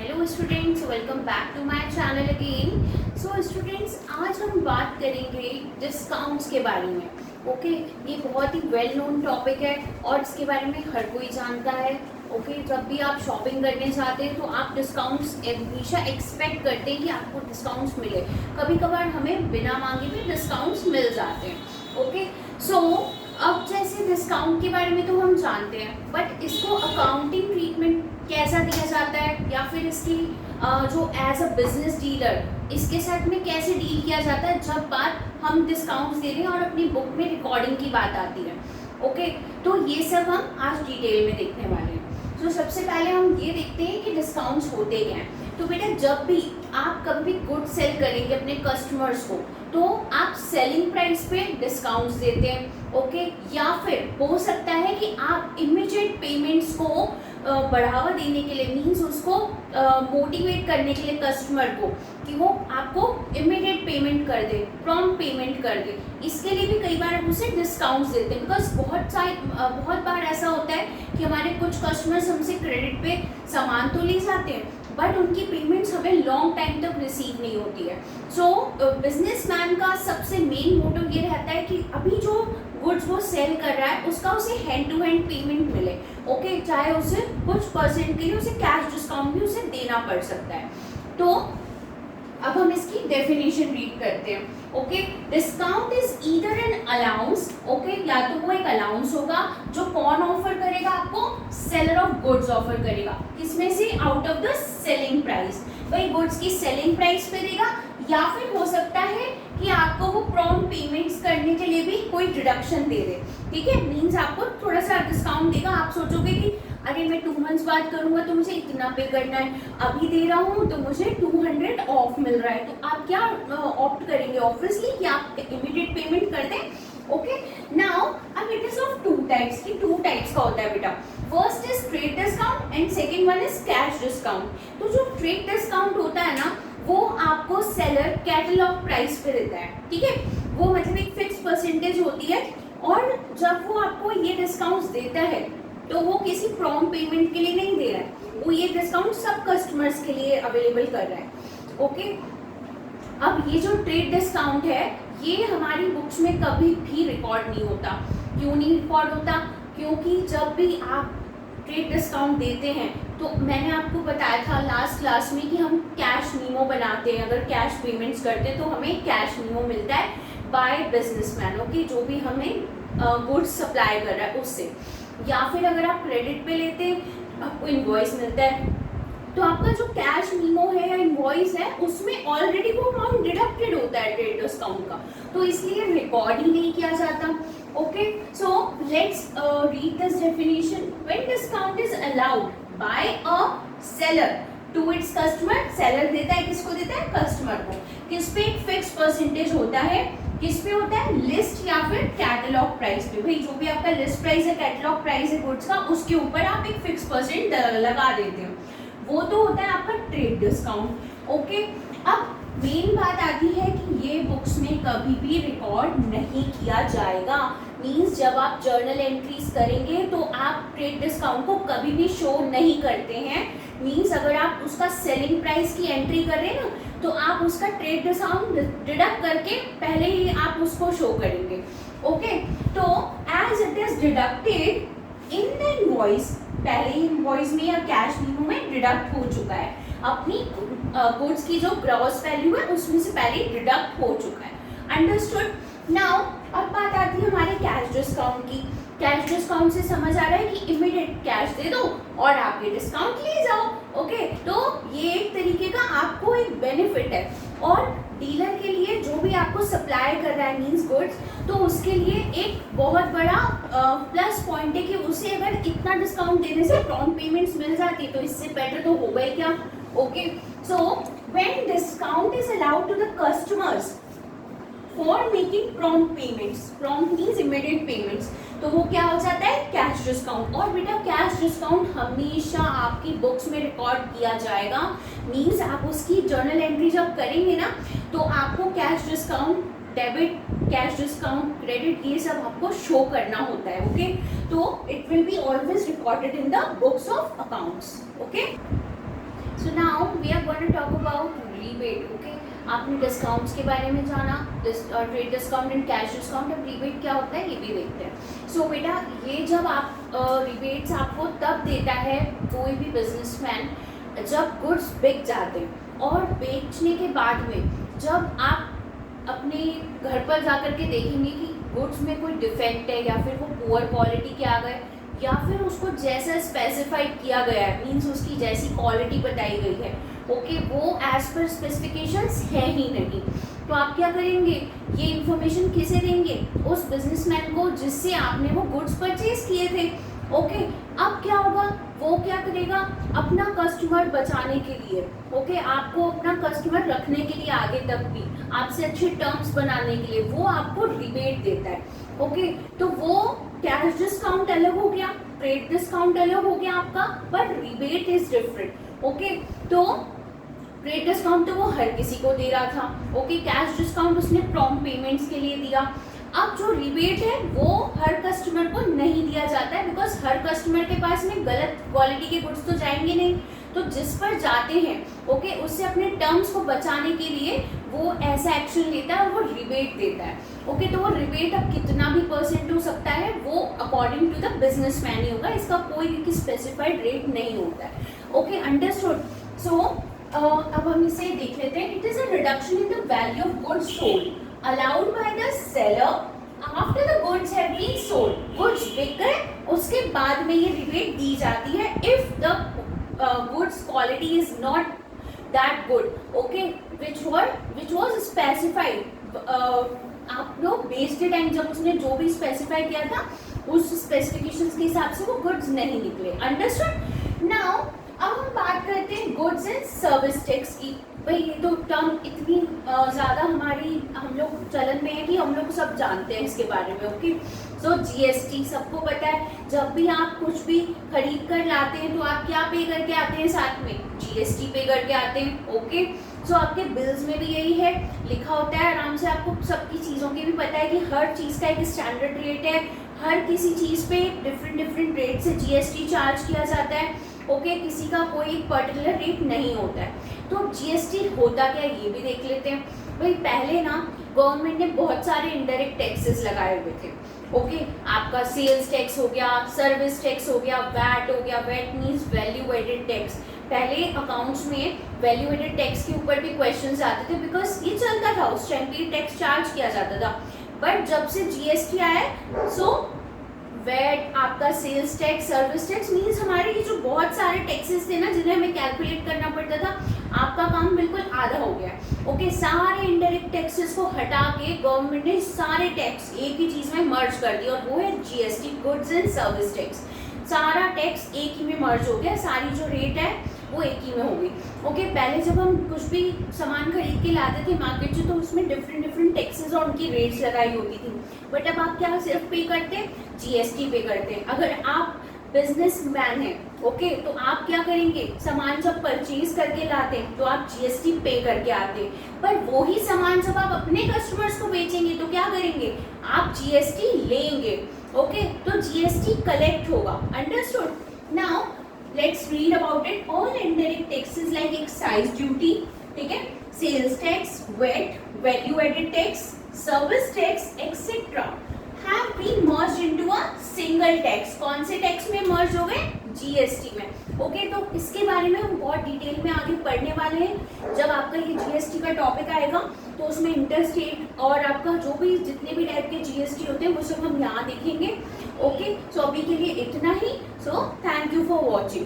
Hello students, welcome back to my channel again. So students, आज हम बात करेंगे डिस्काउंट्स के बारे में। ओके, ये बहुत ही वेल नोन टॉपिक है और इसके बारे में हर कोई जानता है। ओके, जब भी आप शॉपिंग करने जाते हैं तो आप डिस्काउंट्स हमेशा एक्सपेक्ट करते हैं कि आपको डिस्काउंट्स मिले। कभी कभार हमें बिना मांगे भी डिस्काउंट्स मिल जाते हैं। ओके, सो अब जैसे डिस्काउंट के बारे में तो हम जानते हैं, बट इसको अकाउंटिंग ट्रीटमेंट कैसा दिया जाता है या फिर इसकी जो एज अ बिजनेस डीलर इसके साथ में कैसे डील किया जाता है जब बात हम डिस्काउंट्स दे रहे हैं और अपनी बुक में रिकॉर्डिंग की बात आती है। ओके, तो ये सब हम आज डिटेल में देखने वाले हैं। तो सबसे पहले हम ये देखते हैं कि डिस्काउंट्स होते क्या हैं। तो बेटा, जब भी आप कभी गुड सेल करेंगे अपने कस्टमर्स को तो आप सेलिंग प्राइस पे डिस्काउंट्स देते हैं। ओके, या फिर हो सकता है कि आप इमीडिएट पेमेंट्स को बढ़ावा देने के लिए, मीन्स उसको मोटिवेट करने के लिए कस्टमर को कि वो आपको इमीडिएट पेमेंट कर दे, प्रॉम्प्ट पेमेंट कर दे, इसके लिए भी कई बार हम उसे डिस्काउंट्स देते हैं। बिकॉज बहुत बार ऐसा होता है कि हमारे कुछ कस्टमर्स हमसे क्रेडिट पे सामान तो ले जाते हैं बट उनकी पेमेंट्स हमें लॉन्ग टाइम तक रिसीव नहीं होती है। सो बिजनेसमैन का सबसे मेन मोटिव ये रहता है कि अभी जो गुड्स वो सेल कर रहा है उसका उसे हैंड टू हैंड पेमेंट मिले। ओके, चाहे उसे कुछ परसेंट के लिए उसे कैश डिस्काउंट भी उसे देना पड़ सकता है। तो अब हम इसकी डेफिनेशन रीड करते हैं। Okay, discount is either an allowance. Okay, या तो वो एक अलाउंस होगा जो कौन ऑफर करेगा आपको, सेलर ऑफ गुड्स ऑफर करेगा। किसमें से, out of the selling price, भाई गुड्स की सेलिंग प्राइस पे देगा। या फिर हो सकता है कि आपको वो प्रॉम्प्ट पेमेंट्स करने के लिए भी कोई डिडक्शन दे दे। ठीक है, मीन्स आपको थोड़ा सा डिस्काउंट देगा। आप सोचोगे कि अरे मैं 2 मंथ्स बाद करूंगा तो मुझे इतना पे करना है, अभी दे रहा हूँ तो मुझे 200 ऑफ मिल रहा है, तो आप क्या ऑप्ट करेंगे ऑब्वियसली कि आप इमीडिएट पेमेंट कर दें। ओके, नाउ अब it is of two types, की 2 टाइप्स का होता है बेटा। First is trade discount and second one is cash discount. तो जो ट्रेड डिस्काउंट होता है ना, वो आपको सेलर कैटलॉग प्राइस पे देता है। ठीक है, वो मतलब एक फिक्स परसेंटेज होती है और जब वो आपको ये डिस्काउंट्स देता है तो वो किसी प्रॉम्प्ट पेमेंट के लिए नहीं दे रहा है, वो ये डिस्काउंट सब कस्टमर्स के लिए अवेलेबल कर रहा है। ओके, अब ये जो ट्रेड डिस्काउंट है ये हमारी बुक्स में कभी भी रिकॉर्ड नहीं होता। क्यों नहीं रिकॉर्ड होता? क्योंकि जब भी आप ट्रेड डिस्काउंट देते हैं तो मैंने आपको बताया था लास्ट क्लास में कि हम कैश मीमो बनाते हैं। अगर कैश पेमेंट्स करते हैं तो हमें कैश मीमो मिलता है बाय बिजनेसमैन। ओके, जो भी हमें गुड्स सप्लाई कर रहा है उससे। या फिर अगर आप क्रेडिट पे लेते हैं आपको इनवॉइस मिलता है, तो आपका जो कैश मीमो है या इनवॉइस है उसमें ऑलरेडी वो अमाउंट डिडक्टेड होता है ट्रेड डिस्काउंट का, तो इसलिए रिकॉर्ड ही नहीं किया जाता। Okay, so let's read this definition. When discount is allowed by a seller to its customer, seller देता है, किसको देता है, कस्टमर को। किस पे, एक फिक्स परसेंटेज होता है, किस पे होता है, लिस्ट या फिर कैटलॉग प्राइस पे। भाई जो भी आपका लिस्ट प्राइस है, कैटलॉग प्राइस है गुड्स का, उसके ऊपर आप एक फिक्स परसेंट लगा देते हो, वो तो होता है आपका ट्रेड डिस्काउंट। ओके, अब मेन बात आती है कि ये बुक्स में कभी भी रिकॉर्ड नहीं किया जाएगा। मीन्स जब आप जर्नल एंट्रीज करेंगे तो आप ट्रेड डिस्काउंट को कभी भी शो नहीं करते हैं। मीन्स अगर आप उसका सेलिंग प्राइस की एंट्री कर रहे हैं ना, तो आप उसका ट्रेड डिस्काउंट डिडक्ट करके पहले ही आप उसको शो करेंगे। ओके, तो as it is deducted in the invoice, पहले ही इनवॉइस में या कैश मीमो में डिडक्ट हो चुका है, अपनी गुड्स की जो ग्रॉस वैल्यू है उसमें से पहले डिडक्ट हो चुका है। अंडरस्टूड। नाउ अब बात आती है हमारे कैश डिस्काउंट की। कैश डिस्काउंट से समझ आ रहा है कि इमीडिएट कैश दे दो और आप ये डिस्काउंट ले जाओ। ओके, तो ये एक तरीके का आपको एक बेनिफिट है और डीलर के लिए जो भी आपको सप्लाई कर रहा है मीन्स गुड्स, तो उसके लिए एक बहुत बड़ा प्लस पॉइंट है कि उसे अगर इतना डिस्काउंट देने से प्रॉम्प्ट पेमेंट्स मिल जाती है तो इससे बेटर तो होगा ही क्या। Okay, so when discount is allowed to the customers for making prompt payments, prompt means immediate payments, तो वो क्या हो जाता है, कैश डिस्काउंट। और बेटा कैश डिस्काउंट हमेशा आपकी बुक्स में रिकॉर्ड किया जाएगा। मीन्स आप उसकी जर्नल एंट्री जब करेंगे ना तो आपको cash discount, debit, cash discount, credit, ये सब आपको शो करना होता है। ओके, तो it will be always recorded in the books of accounts. Okay, so now now we are going to talk about rebate. Okay, आपने डिस्काउंट्स के बारे में जाना, trade discount and cash discount. अब रीबेट क्या होता है ये भी देखते हैं। सो बेटा, ये जब आप रिबेट्स आपको तब देता है कोई भी बिजनेसमैन जब गुड्स बिक जाते हैं, और बेचने के बाद में जब आप अपने घर पर जाकर के देखेंगे कि गुड्स में कोई डिफेक्ट है या फिर वो पुअर क्वालिटी के आ गए, या फिर उसको जैसा स्पेसिफाइड किया गया है, मीन्स उसकी जैसी क्वालिटी बताई गई है, ओके, वो एज पर स्पेसिफिकेशंस है ही नहीं, तो आप क्या करेंगे, ये इन्फॉर्मेशन किसे देंगे, उस बिजनेसमैन को जिससे आपने वो गुड्स परचेज किए थे। ओके, अब क्या होगा, वो क्या करेगा, अपना कस्टमर बचाने के लिए, ओके, आपको अपना कस्टमर रखने के लिए आगे तक भी आपसे अच्छे टर्म्स बनाने के लिए वो आपको रिबेट देता है। ओके, तो वो कैश डिस्काउंट अलग हो गया, ट्रेड डिस्काउंट अलग हो गया आपका, पर रिबेट इज डिफरेंट। ओके, तो ट्रेड डिस्काउंट तो वो हर किसी को दे रहा था, ओके, कैश डिस्काउंट उसने प्रॉम्प्ट पेमेंट्स के लिए दिया। अब जो रिबेट है वो हर कस्टमर को नहीं दिया जाता है, बिकॉज हर कस्टमर के पास में गलत क्वालिटी के गुड्स तो जाएंगे नहीं, तो जिस पर जाते हैं, ओके, उससे अपने टर्म्स को बचाने के लिए वो ऐसा एक्शन लेता है और वो रिबेट देता है। ओके, तो वो रिबेट अब कितना भी परसेंट हो सकता है, वो अकॉर्डिंग टू द बिजनेसमैन ही होगा, इसका कोई स्पेसिफाइड रेट नहीं होता है। Okay, understood. सो अब हम इसे देख लेते हैं। It is a reduction in the value of goods sold allowed by the seller after the goods have been sold। Goods बिक गए, उसके बाद में ये रिबेट दी जाती है if the goods quality is not that good, okay, which was specified। आप लोग बेच के टाइम जब उसने जो भी स्पेसिफाई किया था उस स्पेसिफिकेशंस के हिसाब से वो गुड्स नहीं निकले। अंडरस्टूड। नाउ अब हम बात करते हैं गुड्स एंड सर्विस टैक्स की। भाई ये तो टर्म इतनी ज़्यादा हम लोग चलन में है कि हम लोग सब जानते हैं इसके बारे में। ओके, सो जीएसटी सबको पता है, जब भी आप कुछ भी खरीद कर लाते हैं तो आप क्या पे करके आते हैं, साथ में जीएसटी पे करके आते हैं। ओके, सो आपके बिल्स में भी यही है, लिखा होता है आराम से, आपको सबकी चीज़ों की भी पता है कि हर चीज़ का एक स्टैंडर्ड रेट है, हर किसी चीज़ पे डिफरेंट रेट से जीएसटी चार्ज किया जाता है। ओके, किसी का कोई पर्टिकुलर रेट नहीं होता है। तो जीएसटी होता क्या है ये भी देख लेते हैं। भाई पहले ना गवर्नमेंट ने बहुत सारे इनडायरेक्ट टैक्सेस लगाए हुए थे। ओके, आपका सेल्स टैक्स हो गया, सर्विस टैक्स हो गया, वैट हो गया। VAT means value added tax. पहले अकाउंट्स में वैल्यू एडेड टैक्स के ऊपर भी क्वेश्चंस आते थे, बिकॉज ये चलता था, उस टाइम पे टैक्स चार्ज किया जाता था। बट जब से जीएसटी आया, सो वैट, आपका sales tax, service tax, means हमारे ये जो बहुत सारे टैक्सेस थे ना जिन्हें हमें कैलकुलेट करना पड़ता था, आपका काम बिल्कुल आधा हो गया। ओके, सारे इनडायरेक्ट टैक्सेस को हटा के गवर्नमेंट ने सारे टैक्स एक ही चीज़ में मर्ज कर दिया, और वो है GST, goods and service tax. सारा टैक्स एक ही में मर्ज हो गया, सारी जो रेट है वो एक ही में हो गई। ओके, पहले जब हम कुछ भी सामान खरीद के लाते थे मार्केट से, तो उसमें डिफरेंट टैक्सेस और उनकी रेट्स लगाई होती थी। बट अब आप क्या सिर्फ पे करते हैं, जीएसटी पे करते हैं। अगर आप बिजनेसमैन हैं, ओके, तो आप क्या करेंगे, सामान जब परचेज करके लाते हैं तो आप जीएसटी पे करके आते हैं, पर वही सामान जब आप अपने कस्टमर्स को बेचेंगे तो क्या करेंगे, आप जीएसटी लेंगे। ओके, तो जीएसटी कलेक्ट होगा। Understood. Now let's read about it. All indirect taxes like excise duty, ठीक है, sales tax, VAT, value added tax, service tax etcetera have been merged into a single tax। कौन से tax में मर्ज हो गए, GST में। Okay, तो इसके बारे में हम बहुत डिटेल में आगे पढ़ने वाले हैं। जब आपका ये जीएसटी का टॉपिक आएगा तो उसमें इंटरस्टेट और आपका जो भी जितने भी टाइप के जीएसटी होते हैं वो सब हम यहाँ देखेंगे। ओके, सो अभी के लिए इतना ही। So thank you for watching.